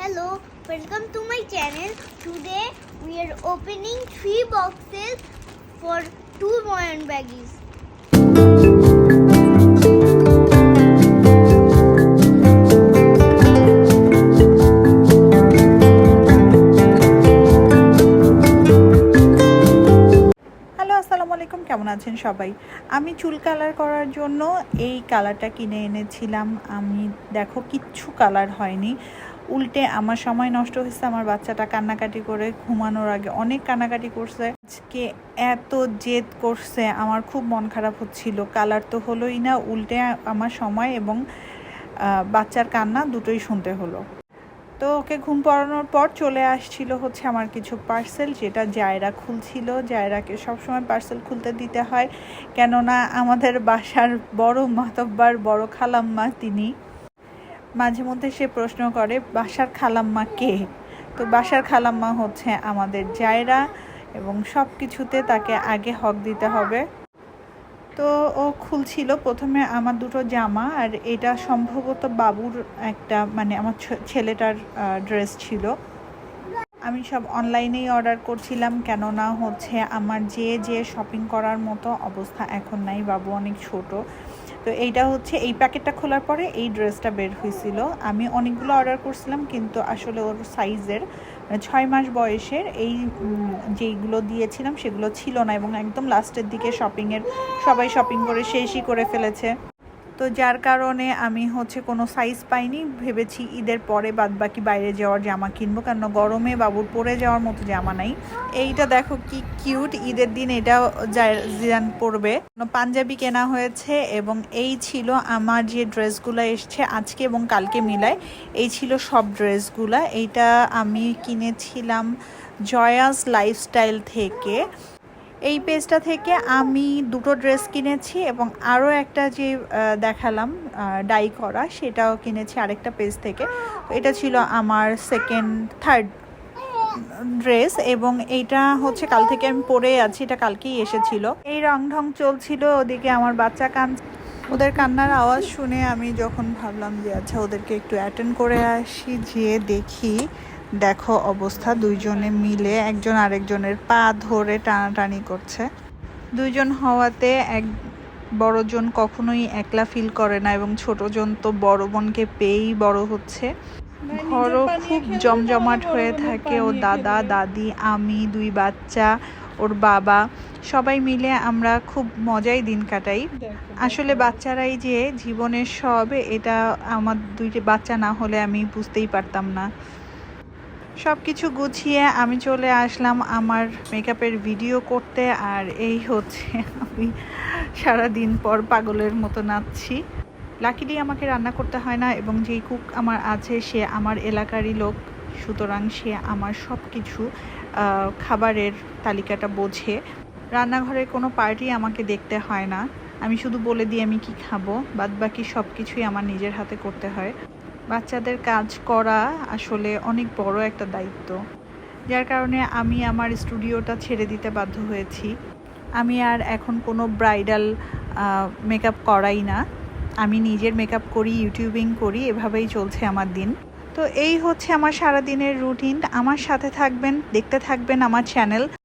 Hello, welcome to my channel. Today we are opening 3 boxes for 2 Moyan baggies. আসসালামু আলাইকুম, কেমন আছেন সবাই? আমি চুল কালার করার জন্য এই কালারটা কিনে এনেছিলাম। আমি দেখো কিচ্ছু কালার হয়নি, উল্টে আমার সময় নষ্ট হয়েছে। আমার বাচ্চাটা কান্নাকাটি করে ঘুমানোর আগে অনেক কান্নাকাটি করছে। আজকে এত জেদ করছে, আমার খুব মন খারাপ হচ্ছিল। কালার তো হলোই না, উল্টে আমার সময় এবং বাচ্চার কান্না দুটোই শুনতে হলো। তো ওকে ঘুম পাড়ানোর পর চলে আসছিল হচ্ছে আমার কিছু পার্সেল, যেটা জায়রা খুলছিল। জায়রাকে সবসময় পার্সেল খুলতে দিতে হয়, কেননা আমাদের বাসার বড় মাতব্বার, বড় খালাম্মা তিনি। মাঝে মধ্যে সে প্রশ্ন করে বাসার খালাম্মা কে? তো বাসার খালাম্মা হচ্ছে আমাদের জায়রা, এবং সব কিছুতে তাকে আগে হক দিতে হবে। তো ও খুলছিল প্রথমে আমার দুটো জামা, আর এটা সম্ভবত বাবুর একটা, মানে আমার ছেলেটার ড্রেস ছিল। আমি সব অনলাইনেই অর্ডার করছিলাম, কেননা হচ্ছে আমার যে শপিং করার মতো অবস্থা এখন নাই, বাবু অনেক ছোট। তো এইটা হচ্ছে এই প্যাকেটটা খোলার পরে এই ড্রেসটা বের হয়েছিল। আমি অনেকগুলো অর্ডার করছিলাম, কিন্তু আসলে ওর সাইজের, মানে 6 মাস বয়সের এই যেইগুলো দিয়েছিলাম সেগুলো ছিল না, এবং একদম লাস্টের দিকে সবাই শপিং করে শেষই করে ফেলেছে। তো যার কারণে আমি হচ্ছে কোনো সাইজ পাইনি। ভেবেছি ঈদের পরে বাদবাকি বাইরে যাওয়ার জামা কিনবো, কারণ গরমে বাবুর পরে যাওয়ার মতো জামা নাই। এইটা দেখো কি কিউট, ঈদের দিন এটা জিয়ান পরবে। পাঞ্জাবি কেনা হয়েছে, এবং এই ছিল আমার যে ড্রেসগুলো এসছে আজকে এবং কালকে মিলায়, এই ছিল সব ড্রেসগুলা। এইটা আমি কিনেছিলাম জয়াস লাইফস্টাইল থেকে। এই পেজটা থেকে আমি দুটো ড্রেস কিনেছি, এবং আরও একটা যে দেখালাম ডাই করা, সেটাও কিনেছি আরেকটা পেজ থেকে। এটা ছিল আমার থার্ড ড্রেস, এবং এইটা হচ্ছে কাল থেকে আমি পরে আছি, এটা কালকেই এসেছিল। এই রং ঢং চলছিল, ওদিকে আমার বাচ্চা ওদের কান্নার আওয়াজ শুনে আমি যখন ভাবলাম যে আচ্ছা ওদেরকে একটু অ্যাটেন্ড করে আসি, যেয়ে দেখি দেখো অবস্থা, দুইজনে মিলে একজন আরেকজনের পা ধরে টানাটানি করছে। দুইজন হওয়াতে এক বড়জন কখনোই একলা ফিল করে না, এবং ছোটজন তো বড় বোনকে পেয়েই বড় হচ্ছে। ঘরও খুব জমজমাট হয়ে থাকে। ও দাদা দাদি, আমি, 2 বাচ্চা, ওর বাবা, সবাই মিলে আমরা খুব মজাই দিন কাটাই। আসলে বাচ্চারাই যে জীবনের সব, এটা আমার 2 বাচ্চা না হলে আমি বুঝতেই পারতাম না। সব কিছু গুছিয়ে আমি চলে আসলাম আমার মেকআপের ভিডিও করতে, আর এই হচ্ছে আমি সারাদিন পর পাগলের মতো নাচছি। লাকিলি আমাকে রান্না করতে হয় না, এবং যেই কুক আমার আছে সে আমার এলাকারই লোক, সুতরাং সে আমার সব কিছু খাবারের তালিকাটা বোঝে। রান্নাঘরে কোনো পার্টি আমাকে দেখতে হয় না, আমি শুধু বলে দিই আমি কি খাবো, বাদবাকি সব কিছুই আমার নিজের হাতে করতে হয়। বাচ্চাদের কাজ করা আসলে অনেক বড় একটা দায়িত্ব, যার কারণে আমি আমার স্টুডিওটা ছেড়ে দিতে বাধ্য হয়েছি। আমি আর এখন কোনো ব্রাইডাল মেকআপ করাই না, আমি নিজের মেকআপ করি, ইউটিউবিং করি, এভাবেই চলছে আমার দিন। তো এই হচ্ছে আমার সারাদিনের রুটিন। আমার সাথে থাকবেন, দেখতে থাকবেন আমার চ্যানেল।